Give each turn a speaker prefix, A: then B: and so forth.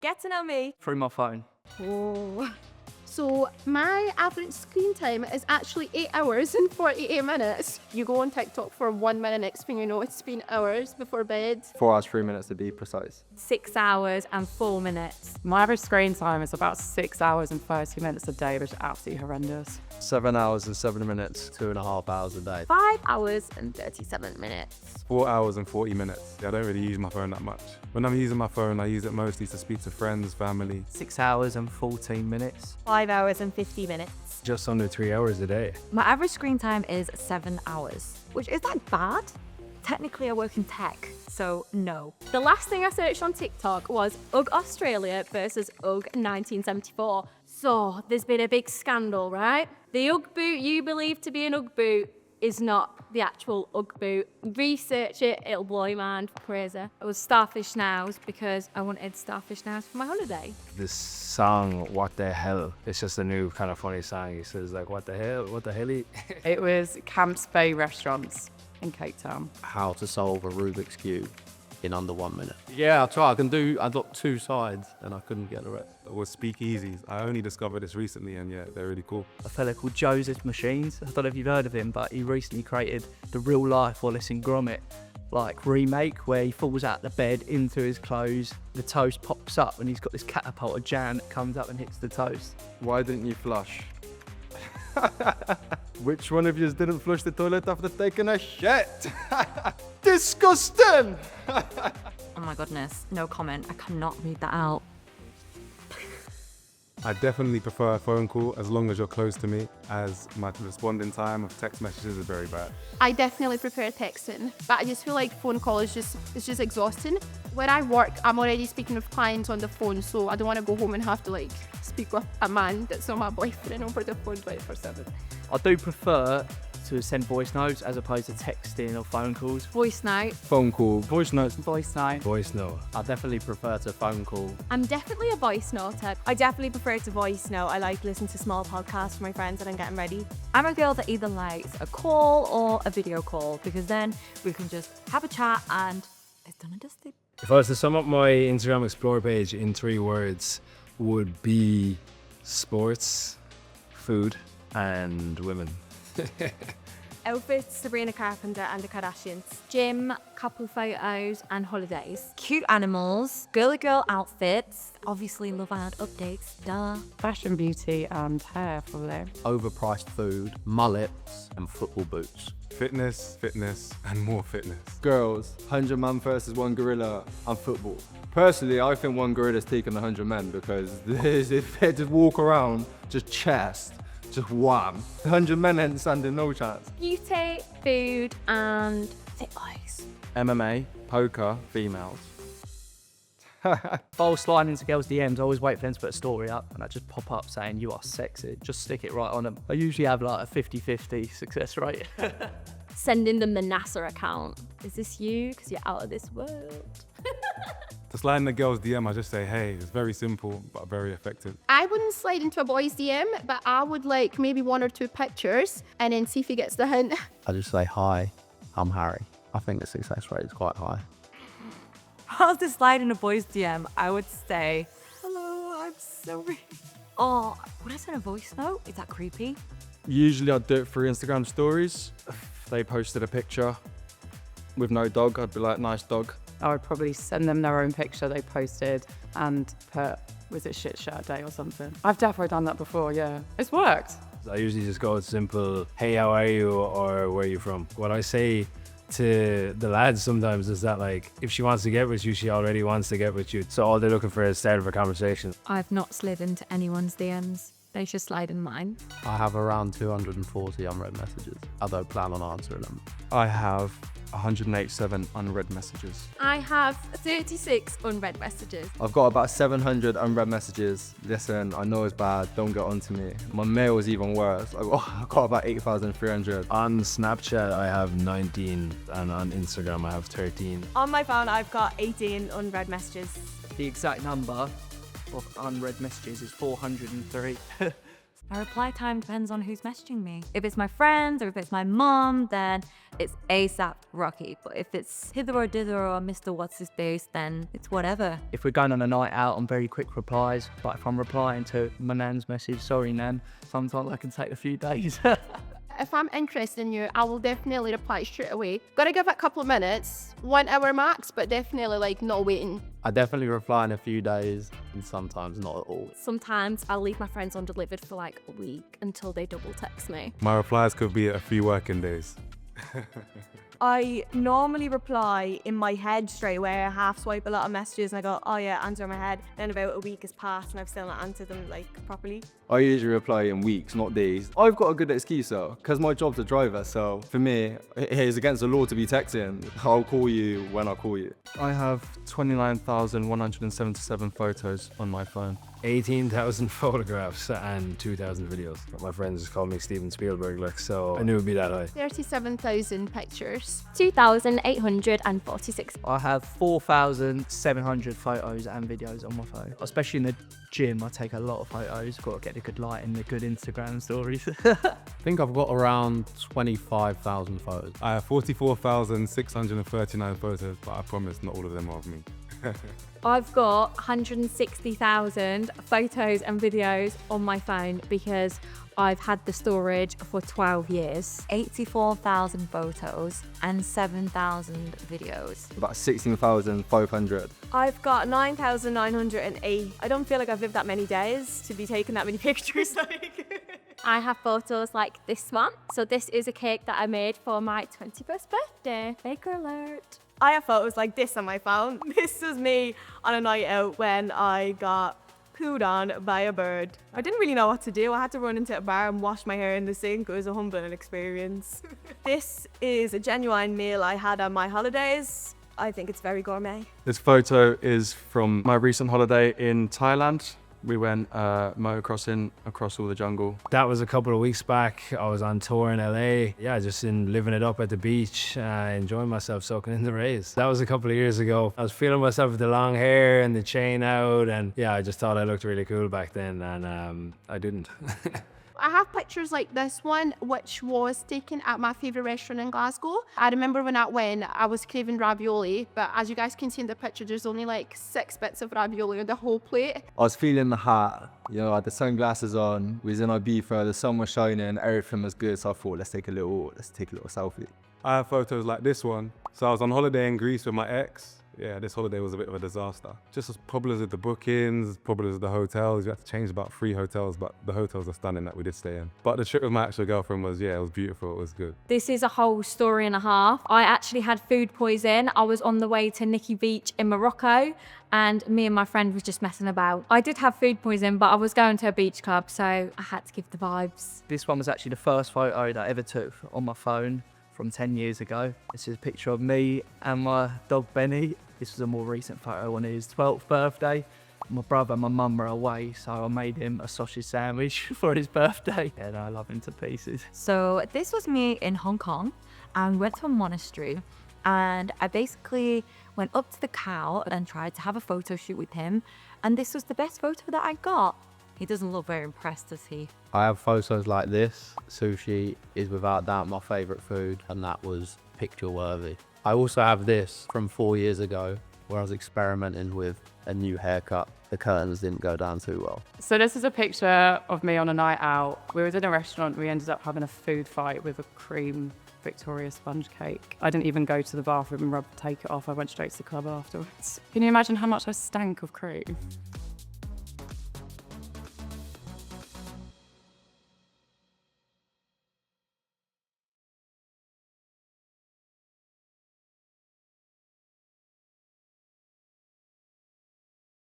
A: Get to know me.
B: Through my phone.
C: Oh. So my average screen time is actually 8 hours and 48 minutes. You go on TikTok for 1 minute, next thing you know, it's been hours before bed.
D: 4 hours, 3 minutes to be precise.
A: 6 hours and 4 minutes.
E: My average screen time is about 6 hours and 30 minutes a day, which is absolutely horrendous.
D: 7 hours and 7 minutes, 2.5 hours a day.
C: 5 hours and 37 minutes.
F: 4 hours and 40 minutes. I don't really use my phone that much. When I'm using my phone, I use it mostly to speak to friends, family.
B: 6 hours and 14 minutes.
A: 5 hours and 50 minutes.
G: Just under 3 hours a day.
A: My average screen time is 7 hours, which is that bad? Technically, I work in tech, so no. The last thing I searched on TikTok was UGG Australia versus UGG 1974. So there's been a big scandal, right? The UGG boot you believe to be an UGG boot is not the actual UGG boot. Research it, it'll blow your mind. Crazy. It was Starfish Nows because I wanted Starfish Nows for my holiday.
G: This song, What the Hell, it's just a new kind of funny song. He says like, what the hell?
E: It was Camps Bay restaurants in Cape Town.
H: How to solve a Rubik's Cube in under 1 minute.
D: Yeah, I'll try. I got 2 sides and I couldn't get the rest.
F: It was speakeasies. I only discovered this recently, and yeah, they're really cool.
B: A fella called Joseph Machines. I don't know if you've heard of him, but he recently created the real life Wallace and Gromit remake where he falls out the bed into his clothes, the toast pops up and he's got this catapult of jam that comes up and hits the toast.
D: Why didn't you flush? Which one of you didn't flush the toilet after taking a shit? Disgusting!
A: Oh my goodness, no comment. I cannot read that out.
F: I definitely prefer a phone call as long as you're close to me, as my responding time of text messages is very bad.
C: I definitely prefer texting, but I just feel like phone call is just exhausting. When I work, I'm already speaking with clients on the phone, so I don't want to go home and have to speak with a man that's not my boyfriend over the phone 24/7.
B: I do prefer to send voice notes as opposed to texting or phone calls.
A: Voice note.
D: Phone call.
G: Voice notes.
E: Voice note.
G: Voice note.
D: I definitely prefer to phone call.
A: I'm definitely a voice noter.
I: I definitely prefer to voice note. I like listening to small podcasts for my friends when I'm getting ready.
A: I'm a girl that either likes a call or a video call because then we can just have a chat and it's done and dusted.
G: If I was to sum up my Instagram Explore page in 3 words, would be sports, food, and women.
I: Outfits, Sabrina Carpenter and the Kardashians.
A: Gym, couple photos and holidays. Cute animals, girly girl outfits, obviously Love Island updates, duh.
E: Fashion, beauty, and hair, probably.
H: Overpriced food, mullets, and football boots.
F: Fitness, and more fitness.
D: Girls, 100 man versus 1 gorilla, and football. Personally, I think 1 gorilla's taking 100 men because if they just walk around, just chest, just wham. 100 men ain't standing no chance.
A: Beauty, food and fit eyes.
D: MMA, poker, females.
B: If I was sliding into girls' DMs, I always wait for them to put a story up and I just pop up saying, "You are sexy." Just stick it right on them. I usually have a 50-50 success rate.
A: Sending them the NASA account. Is this you? Because you're out of this world.
F: To slide in the girl's DM, I just say, hey, it's very simple, but very effective.
C: I wouldn't slide into a boy's DM, but I would like maybe 1 or 2 pictures and then see if he gets the hint.
H: I just say, hi, I'm Harry. I think the success rate is quite high.
I: If I was to slide in a boy's DM, I would say, hello, I'm sorry.
A: Oh, would I send a voice note? Is that creepy?
D: Usually I'd do it through Instagram stories. If they posted a picture with no dog, I'd be like, nice dog.
E: I would probably send them their own picture they posted and put, was it shit shirt day or something? I've definitely done that before, yeah. It's worked.
G: I usually just go with simple, hey, how are you, or where are you from? What I say to the lads sometimes is that, like, if she wants to get with you, she already wants to get with you. So all they're looking for is start of a conversation.
A: I've not slid into anyone's DMs. They should slide in mine.
H: I have around 240 unread messages. I don't plan on answering them.
F: I have 187 unread messages.
C: I have 36 unread messages.
D: I've got about 700 unread messages. Listen, I know it's bad, don't get onto me. My mail is even worse. I got about 8,300.
G: On Snapchat, I have 19, and on Instagram, I have 13.
I: On my phone, I've got 18 unread messages.
B: The exact number of unread messages is 403.
I: My reply time depends on who's messaging me. If it's my friends or if it's my mom, then it's ASAP Rocky. But if it's hither or dither or Mr. What's His Face, then it's whatever.
B: If we're going on a night out, I'm very quick replies. But if I'm replying to my nan's message, sorry nan, sometimes I can take a few days.
C: If I'm interested in you, I will definitely reply straight away. Gotta give it a couple of minutes, 1 hour max, but definitely like not waiting.
H: I definitely reply in a few days and sometimes not at all.
A: Sometimes I'll leave my friends undelivered for like a week until they double text me.
F: My replies could be a few working days.
J: I normally reply in my head straight away. I half swipe a lot of messages and I go, oh yeah, answer in my head. Then about a week has passed and I've still not answered them like properly.
D: I usually reply in weeks, not days. I've got a good excuse though, because my job's a driver, so for me, it is against the law to be texting. I'll call you when I call you.
F: I have 29,177 photos on my phone.
G: 18,000 photographs and 2,000 videos. My friends just called me Steven Spielberg, like, so I knew it'd be that high.
C: 37,000 pictures.
A: 2,846.
B: I have 4,700 photos and videos on my phone. Especially in the gym, I take a lot of photos. Got to get the good lighting, the good Instagram stories.
H: I think I've got around 25,000 photos.
F: I have 44,639 photos, but I promise not all of them are of me.
A: I've got 160,000 photos and videos on my phone because I've had the storage for 12 years.
I: 84,000 photos and 7,000 videos.
D: About 16,500.
J: I've got 9,908. I don't feel like I've lived that many days to be taking that many pictures.
A: I have photos like this one. So this is a cake that I made for my 21st birthday. Baker alert.
J: I have photos like this on my phone. This is me on a night out when I got pooed on by a bird. I didn't really know what to do. I had to run into a bar and wash my hair in the sink. It was a humbling experience. This is a genuine meal I had on my holidays. I think it's very gourmet.
F: This photo is from my recent holiday in Thailand. We went motocrossing across all the jungle.
G: That was a couple of weeks back. I was on tour in LA. Yeah, just living it up at the beach, enjoying myself, soaking in the rays. That was a couple of years ago. I was feeling myself with the long hair and the chain out, and yeah, I just thought I looked really cool back then, and I didn't.
C: I have pictures like this one, which was taken at my favourite restaurant in Glasgow. I remember when I went, I was craving ravioli, but as you guys can see in the picture, there's only like 6 bits of ravioli on the whole plate.
D: I was feeling the hot, I had the sunglasses on, we was in Ibiza, the sun was shining, everything was good, so I thought, let's take a little selfie.
F: I have photos like this one. So I was on holiday in Greece with my ex. Yeah, this holiday was a bit of a disaster. Just as problems with the bookings, problems with the hotels. We had to change about 3 hotels, but the hotels are stunning that we did stay in. But the trip with my actual girlfriend was, it was beautiful, it was good.
A: This is a whole story and a half. I actually had food poison. I was on the way to Nikki Beach in Morocco and me and my friend was just messing about. I did have food poison, but I was going to a beach club, so I had to give the vibes.
B: This one was actually the first photo that I ever took on my phone from 10 years ago. This is a picture of me and my dog Benny. This was a more recent photo on his 12th birthday. My brother and my mum were away, so I made him a sausage sandwich for his birthday. And I love him to pieces.
I: So this was me in Hong Kong, and we went to a monastery, and I basically went up to the cow and tried to have a photo shoot with him, and this was the best photo that I got. He doesn't look very impressed, does he?
H: I have photos like this. Sushi is without doubt my favourite food, and that was picture worthy. I also have this from 4 years ago where I was experimenting with a new haircut. The curtains didn't go down too well.
E: So this is a picture of me on a night out. We was in a restaurant. We ended up having a food fight with a cream Victoria sponge cake. I didn't even go to the bathroom and take it off. I went straight to the club afterwards. Can you imagine how much I stank of cream?